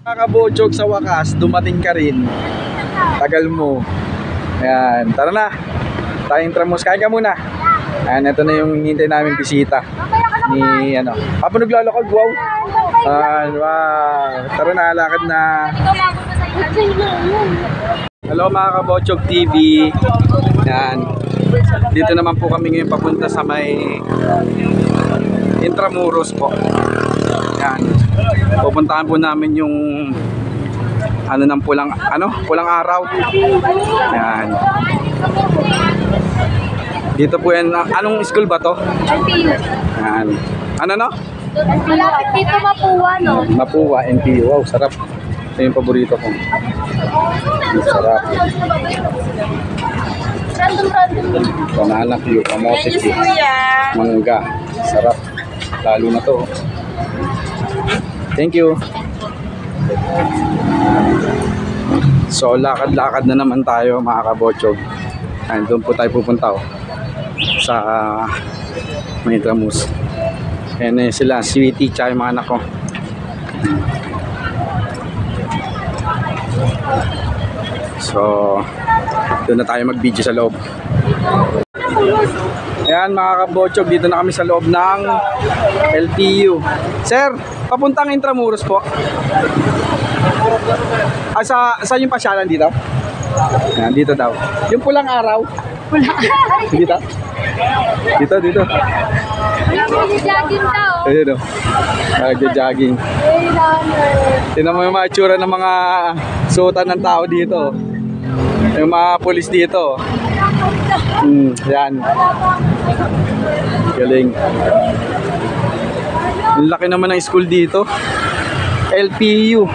Mga kabochog, sa wakas, dumating ka rin. Tagal mo. Ayan, tara na. Tayong Intramuros, kain ka muna. Ayan, ito na yung hinihintay namin bisita. Ni, ano, Papa naglalakad, wow. Wow. Tara na, lakad na. Hello mga kabochog TV. Ayan. Dito naman po kami ngayon papunta sa may Intramuros po. Ayan. Pupuntahan po namin yung ano ng pulang araw. Ayan. Dito po yan. Anong school ba to? NPU. Ayan. Ano no? Malapit dito Mapua, no? Mapua, NPU. Wow, sarap. Ito yung paborito ko. Sarap. Random. Banana Q, kamote Q, mangga. Sarap. Lalo na to. Thank you. So lakad-lakad na naman tayo mga kabochog. Ayan, doon po tayo pupunta sa may Intramuros. Ayan eh sila, Sweetie tsaka yung mga anak ko. So doon na tayo mag-video sa loob. Ayan mga kabochog, dito na kami sa loob ng LTU. Sir, papuntang Intramuros po. Saan yung pasyalan dito? Ayan, dito daw. Yung pulang araw. Dito? Dito. Jogging daw. Ayun o. Nagja-jogging. Tingnan mo yung mga itsura ng mga suotan ng tao dito. Yung mga pulis dito. Yan. Galing. Ang laki naman ng school dito. LPU.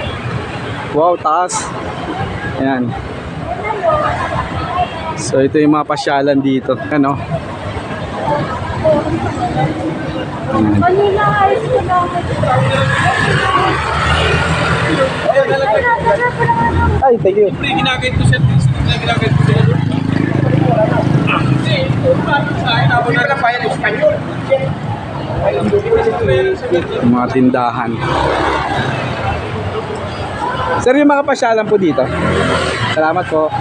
Wow, taas. Ayan. So ito yung mga pasyalan dito. Ano? Ay, thank you. Ginagay ko siya. Mga tindahan. Sir, yung mga pasyalan po dito. Salamat po.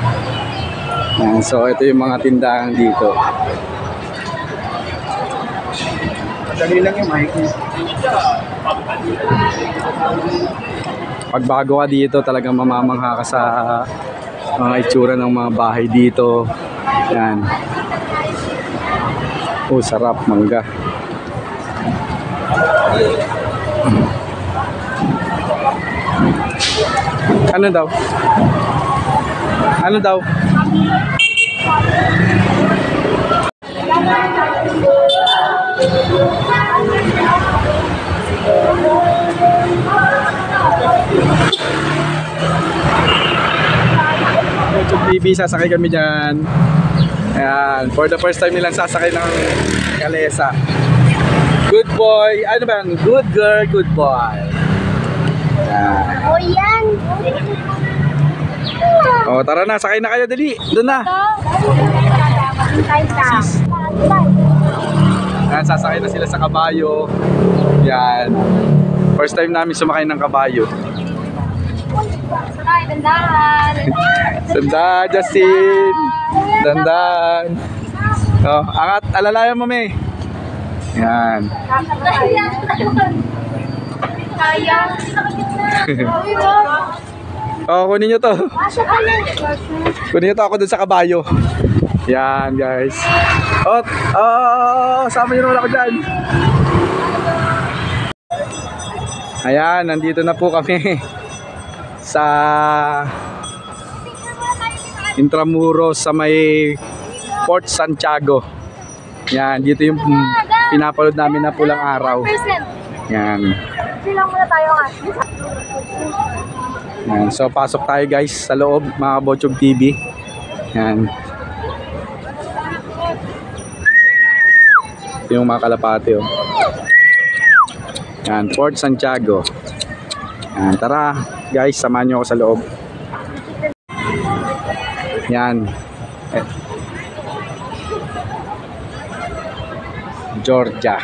Yan, so ito yung mga tindahan dito. Dali lang yung mic. Pag bago ka dito, talagang mamamangha ka sa mga itsura ng mga bahay dito. Yan. Oh, sarap, mangga. Ano daw? Ano daw? TV, sasakay kami dyan. Ayan, for the first time nilang sasakay ng kalesa. Good boy, ano ba yan? Good girl, good boy. Ayan. O yan. O, tara na, sakay na kayo, dali. Doon na. Ayan, sasakay na sila sa kabayo. Yan. First time namin sumakay ng kabayo. Sakay, dandahan. Dandahan, Justin. Dandahan. O, angat, alalayan mo, me. Yan. Kaya. O, kunin nyo to. Kunin nyo to, ako dun sa kabayo. Yan, guys. Sama nyo naman ako dyan. Ayan, nandito na po kami sa Intramuros sa may Port Santiago. Yan, dito yung pinapalood namin na pulang araw. Yan. Silang muna tayo nga. Yan, so pasok tayo guys sa loob, mga Bochog TV. Yan. Ito yung mga kalapate oh. Yan, Port Santiago. Yan, tara guys, samahan nyo ako sa loob. Yan. Georgia.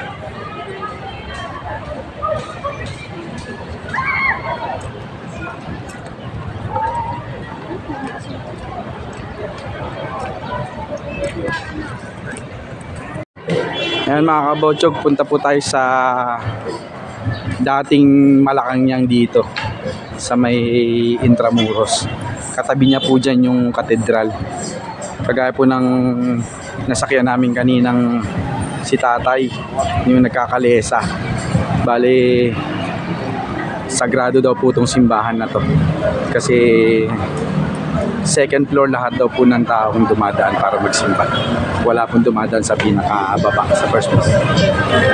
Ayan mga kabotsog, punta po tayo sa dating Malacanang dito sa may Intramuros. Katabi niya po dyan yung katedral. Kagaya po ng nasakyan namin kaninang si tatay, yung nagkakalesa. Bale, sagrado daw po itong simbahan na to. Kasi second floor lahat daw po ng taong dumadaan para magsimba. Wala pong dumadaan sa pinakababa, sa first floor.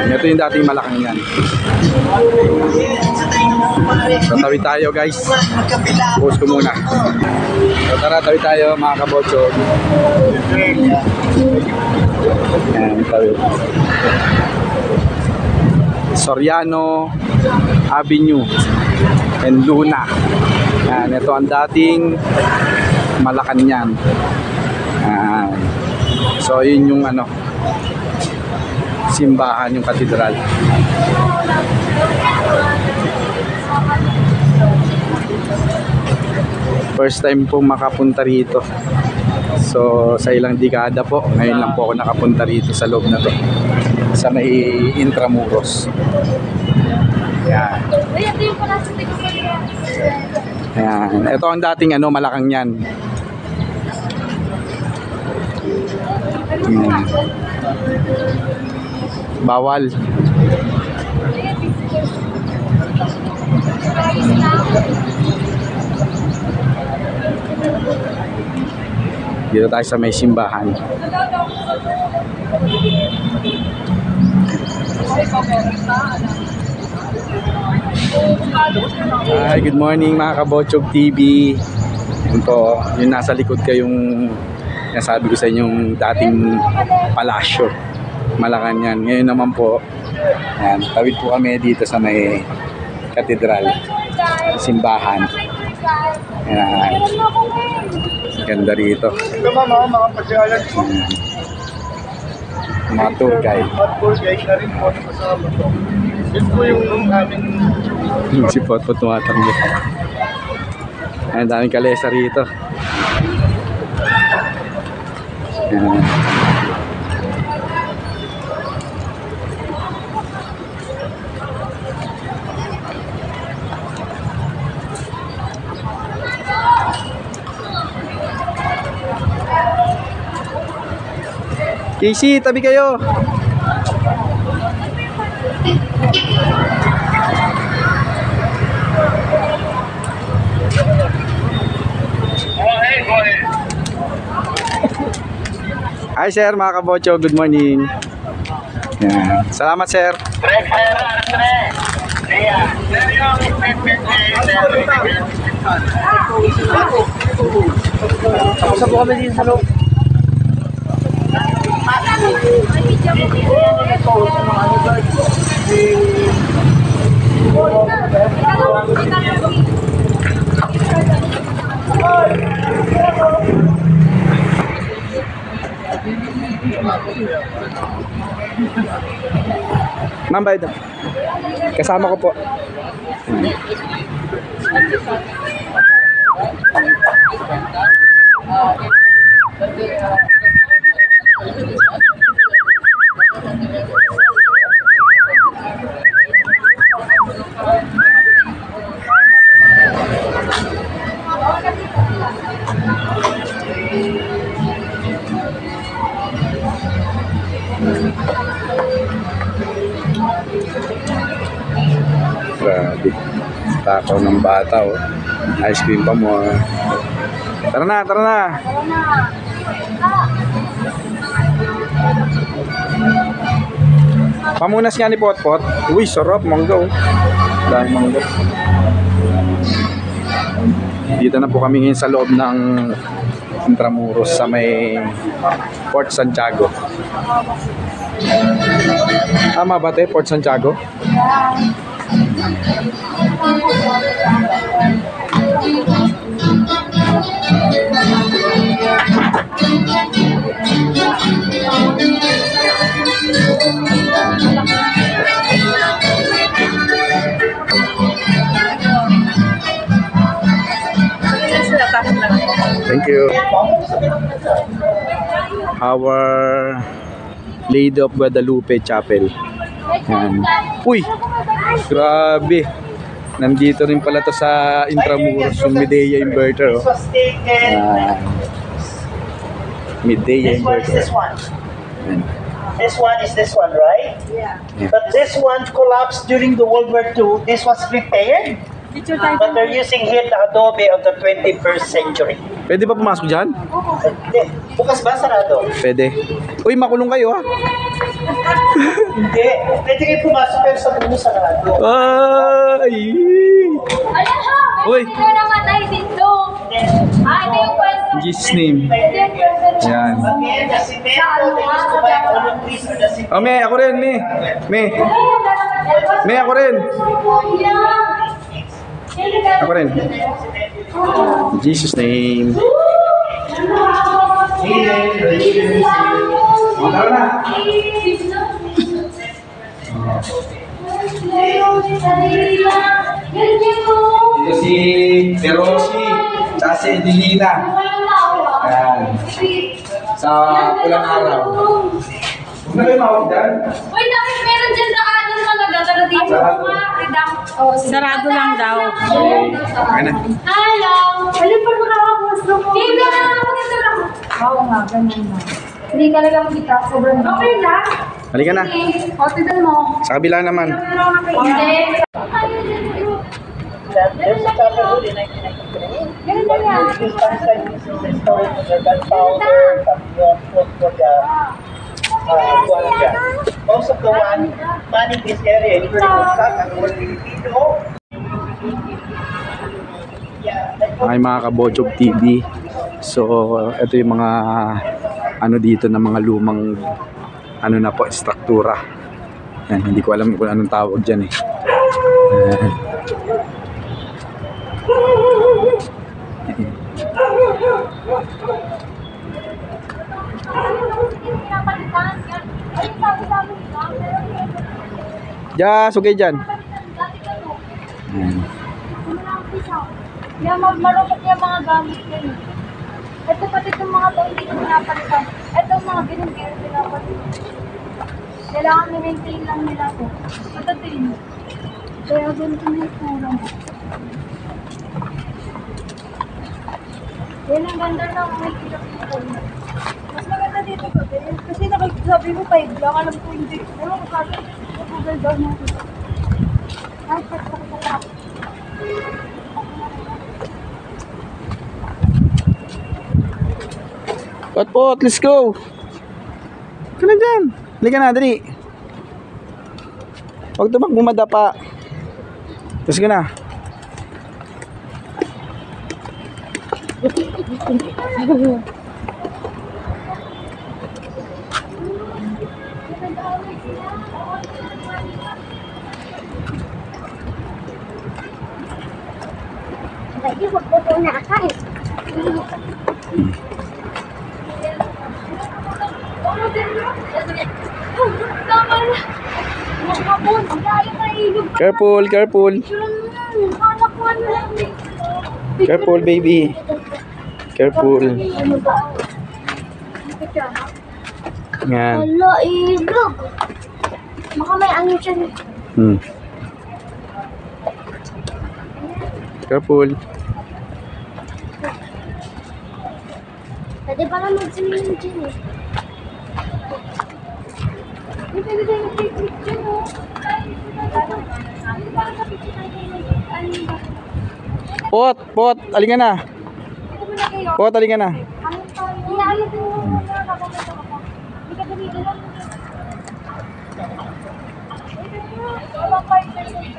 Ito yung dating Malacanang. So tawid tayo guys. Post ko muna. So tara, tawid tayo mga kabotsog. Ayan, tawid. Soriano Avenue and Luna. Ayan, ito ang dating Malacanang. Ayan. So yun yung ano, simbahan, yung katedral. First time po makapunta rito. So sa ilang dekada po, ngayon lang po ako nakapunta rito sa loob na to, sa may Intramuros. Ayan. Ayan. Ito ang dating ano, Malacanang. Ayan. Bawal. Dito tayo sa may simbahan. Hi, good morning mga Kabotsog TV. Yun po, yung nasa likod kayong nasabi ko sa inyong dating palasyo, Malacanang. Ngayon naman po, ayan, tawid po kami dito sa may katedral, simbahan. Ayan, ganda rito. Ito mga pasyalan po. Mga tour guide. At tour guide na rin po kasama to. Yun po yung aming Si Potpot tumatanggap. Ayan, daming kalesa rito. Ayan. Casey, tabi kayo. Hi sir, mga kabocho, good morning. Yan. Salamat sir. Tapos po kami din sa loob. Ma'am, bayad. Kasama ko po. Grabe. Takaw ng bata, oh. Ice cream pa mo. Ah. Tara na, tara na. Pamunas nga ni Potpot. Uy, sarap, mangga, oh. Dahil mangga. Dito na po kami ngayon sa loob ng Intramuros sa may Port Santiago. Tama ba ito, Port Santiago? Thank you. Our Lady of Guadalupe Chapel. Yan. Uy! Grabe! Nandito rin pala to sa Intramuros, yung Medea inverter. This Oh. was taken. Yan. Medea This one is inverter. this one. Yan. This one is this one, right? Yeah. But this one collapsed during the World War II. This was repaired. But they're using here the adobe of the 21st century. Pwede pa pumasok dyan? Hindi. Bukas ba sarado? Pwede. Uy, makulong kayo ha. Hindi. Pwede kayo pumasok pero sa buo sarado. Ay! Alam mo, Uy. may sino namatay dito. Ah, ito yung kwento. In Jesus' name. Ito yung kwento. Yan. Again, the cemento they used to buy all of these are the cement. Oh, me, ako rin, me. Me. Me, ako rin. Ako rin. In Jesus' name. Tara na. Ito si Perosi. Tsaka si Edelina. Ayan. Sa pulang araw. Huwag na kayo mawag dyan. Uy, bakit meron dyan sa kanan talaga? Pero dito Sarado. Oh, Sarado lang daw. Ayan na. hello. Alin pa makakapuas mo? Hindi na nakakapagkita lang. Oo nga, ganun na. Hindi talaga makita. Sobrang okay na. Halika na. O, tignan mo. Sa kabila naman. Okay. There's a chapel in 1993. Ganun na yan. This time is the storage of their gunpowder, some for the most of the one manning this area is very good and more Filipino. Ay mga Kabojob TV. So ito yung mga ano dito na mga lumang ano na po struktura. Yan, hindi ko alam kung anong tawag diyan eh. Ja, sugay diyan. Yan, marupok yung mga gamit yun. Ito pati itong mga to, hindi ko pinapalitan. Ito mga ginong-ginong pinapalitan. Kailangan i-maintain lang nila ito. Ito din. Kaya ganito na yung kurang. Yan ang ganda ng may kilap dito. Mas maganda dito kasi sabi mo 5 lang, alam ko hindi. Pero kasi Google daw natin. Ay, pagkakita. Pot, let's go. Ka na dyan. Halika na, dali. Huwag tumakbo madapa. Tapos ka na. Pwede, huwag po po nakakain. Tama na. Makapon, layo na ilog pa. Careful, careful. Anak ko ano lang eh. Careful, baby. Careful. Ano ba? Yan. Wala, ilog. Baka may ano dyan. Careful. Pwede pala mag-swimming dyan eh. May pwede tayo mag-picnic dyan oh. Pot, alika na. Ito mo na kayo. Pot, alika na. Ano pa? Inaayos mo muna. Kakabata ko pa. Hindi ka dali lang. Wala pa malalim.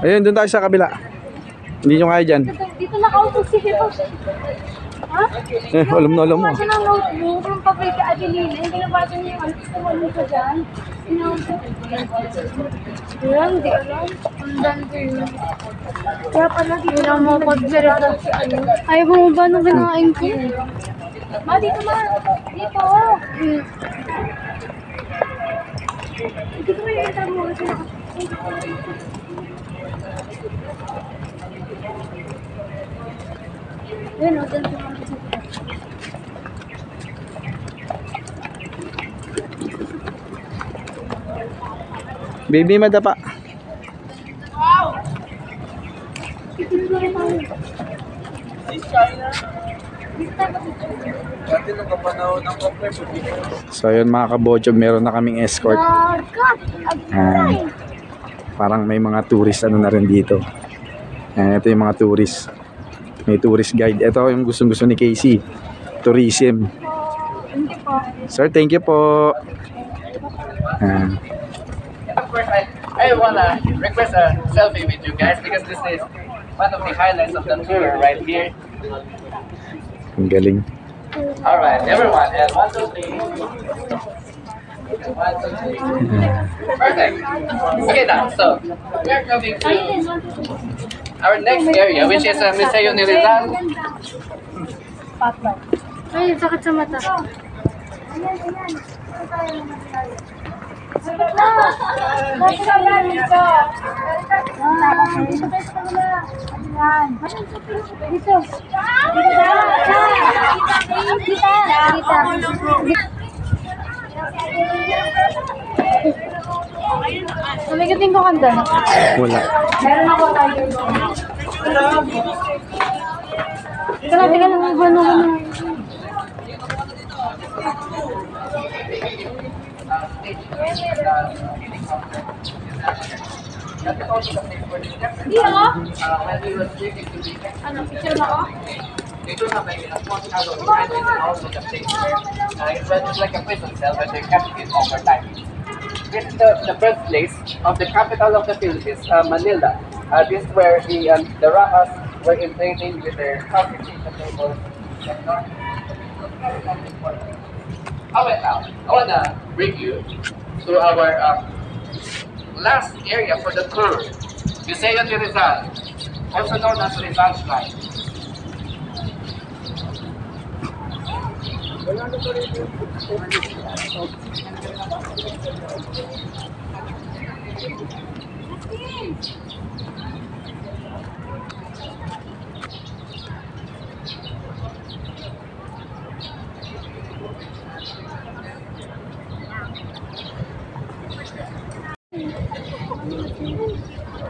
Ayun, doon tayo sa kabila. Hindi nyo kaya dyan. Dito nakaupo si Hiro. Ha? Alam mo. Gumawa siya ng notebook ng papel ka Adelina. Yung binabasa niya yung ano ko dyan. Yan, hindi alam. Ang dante yun. Kaya pala dito lang mo pag-verita si ano. Ayaw mo ba nung kinain ko? Ma, dito ma. Dito. Dito mo yung interview. Yun, o, dun sa mga Baby, madapa. So yun mga kabotsyog, meron na kaming escort. Ayan. Parang may mga tourist ano na rin dito. Ayan, ito yung mga tourist. May tourist guide. Ito yung gustong-gusto ni Casey. Tourism. Thank you po. Sir, thank you po. Ayan. Of course, I wanna request a selfie with you guys because this is one of the highlights of the tour right here. Ang galing. All right, everyone, and 1, 2, 3. 1, 2, 3. Perfect. Okay, now, so we are coming to our next area, which is Museo ni Rizal. Spotlight. Ay, sakit sa mata. Namigating ko kanta. Wala. Meron ako tayo. Teka lang, ano. Hindi ako? Ano, picture ba ako? They do have a small shadow behind it and also the place where it's like a prison cell where they kept it over time. This is the birthplace of the capital of the Philippines, Manila. This is where the Rahas were invading with their constitution tables. Alright, now I wanna bring you to our last area for the tour, Museo ni Rizal, also known as Rizal Shrine.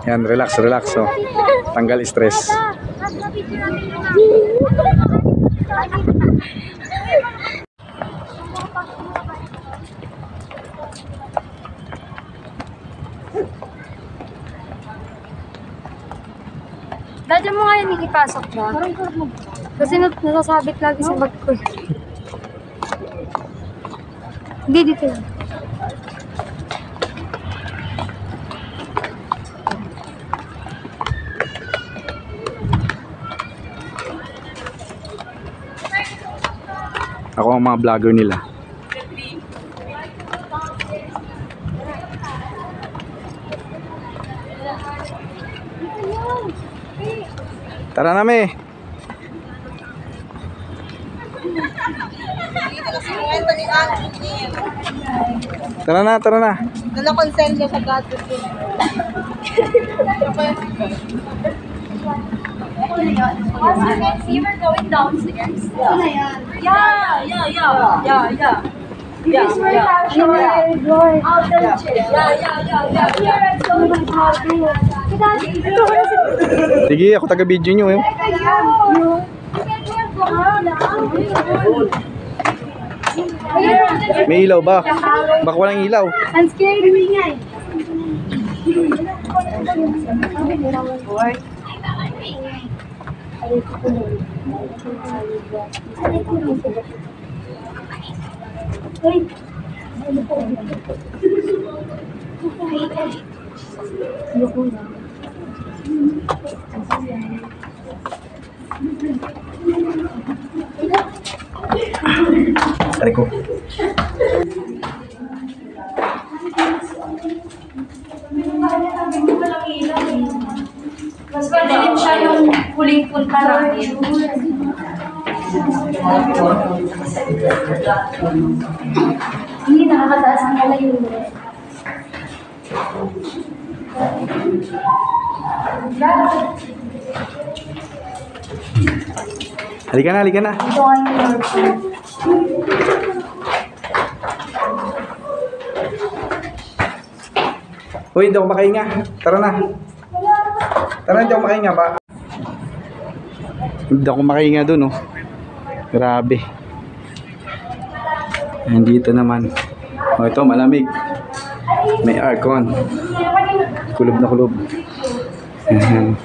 Yan, relax, relax. So, tanggal stress. Dati mo nga yun ipasok ba? Kasi nasasabit lagi sa bag ko. Hindi, dito lang. Ako ang mga vlogger nila. Tara na, me. Tara na, tara na. Nala-consent niya sa gadget ko. As you can see, we're going downstairs. Yeah. Because we're actually out of chill. Yeah. We are at so much happy. Ito ko na si... Sige, ako taga-video nyo eh. May ilaw ba? Baka walang ilaw. Ang scary mo nga eh. Tari ko. Mas madilim siya yung huling punta namin. Hindi, nakakataas ang kalayo. Halika na, halika na. Ito nga yung airport. Uy, hindi ako makahinga. Tara na. Tara, hindi ako makahinga ba? Hindi ako makahinga dun, oh. Grabe. Nandito naman. Oh, ito, malamig. May aircon. Kulob na kulob. Ayan.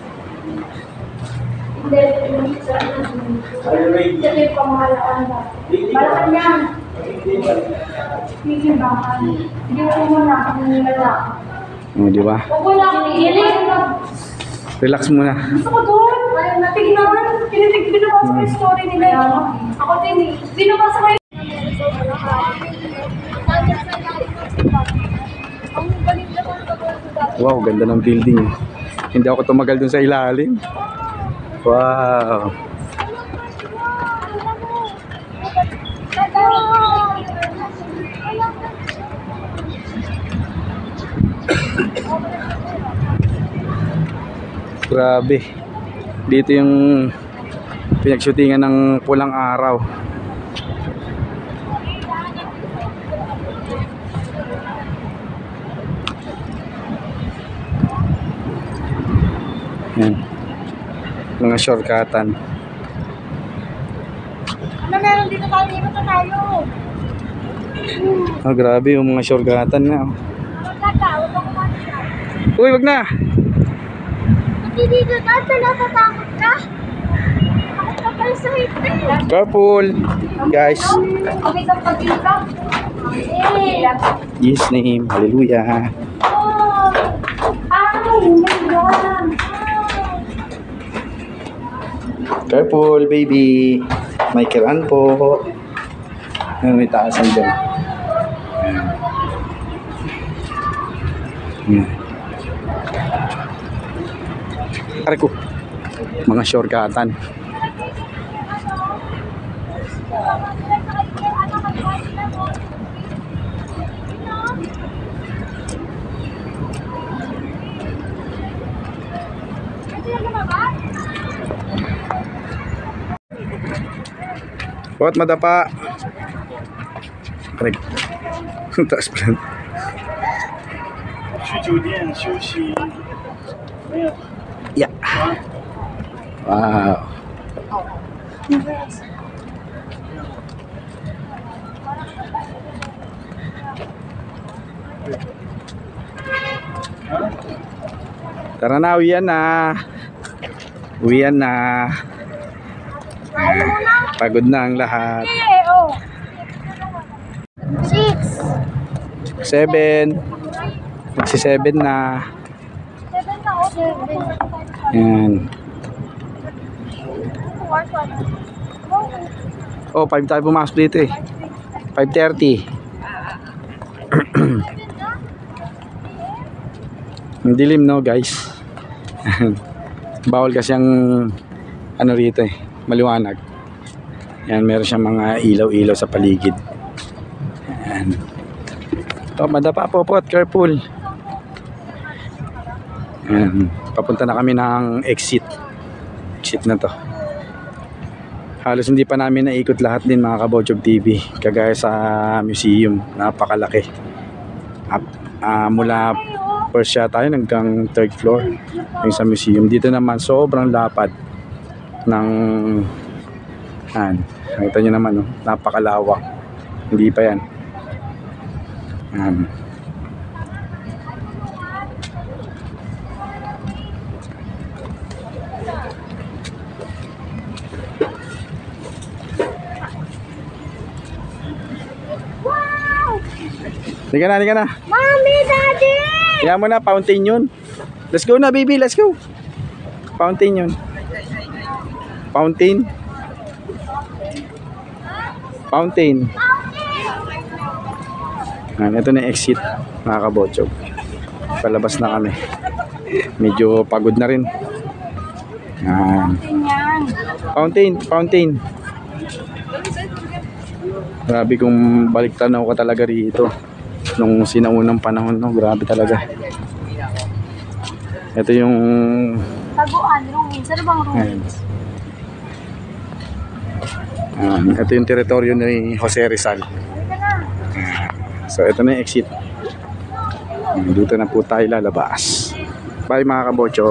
Ito yung pamahalaan ba? Malakan yan. Sige ba? Hindi ko muna ako nilala. Oh, di ba? Huwag mo na ako iiling. Relax muna. Gusto ko doon. Tignan. Binabasa ko yung story nila. Ako din eh. Binabasa ko yung... Ang galing na Wow, ganda ng building. Hindi ako tumagal dun sa ilalim. Wow. Grabe. Dito yung pinagshootingan ng Pulang Araw. Yan. Mga shortcutan. Ano meron dito tayo? Ikot na tayo. Oh, grabe yung mga shortcutan na. Oh. Magkatawag ako kumanta. Uy, wag na. Hindi dito tayo. Natatakot ka. Ako ka pala sa hitin. Careful, guys. Okay kang pag-ibig. Jesus name. Hallelujah. Careful, baby. May kiran po. May taasan dyan. Ayan. Aray ko. Mga shortcutan. Bawat madapa. Aray. Taas pala. 去酒店休息。没有。 Yeah. Wow. Tara na, uwian na. Uwian na. Pagod na ang lahat. 7. Magsi 7 na. Yan. Oh, 5 tayo pumasok dito eh. 5:30. Ang dilim, no, guys. Bawal kasi ang ano rito eh, maliwanag. Yan, meron siyang mga ilaw-ilaw sa paligid. Yan. Oh, madapa po po at careful. Yan. Papunta na kami ng exit. Exit na to. Halos hindi pa namin naikot lahat din, mga Kabojog TV. Kagaya sa museum, napakalaki. Mula first shot tayo hanggang 3rd floor yung sa museum. Dito naman sobrang lapad ng nakita nyo naman, no? Napakalawak. Hindi pa yan. Liga na, liga na. Mommy, Daddy! Kaya mo na, fountain yun. Let's go na, baby, let's go. Fountain yun. Fountain. Fountain. Ito na yung exit, mga Kabojog. Palabas na kami. Medyo pagod na rin. Fountain, fountain. Grabe kung balik tanaw ka talaga rito. Nung sinaunang panahon, no? Grabe talaga. Ito yung Taguan, ruins. Ano bang ruins? Ito yung teritoryo ni Jose Rizal. So ito na yung exit. Dito na po tayo lalabas. Bye mga kabocho.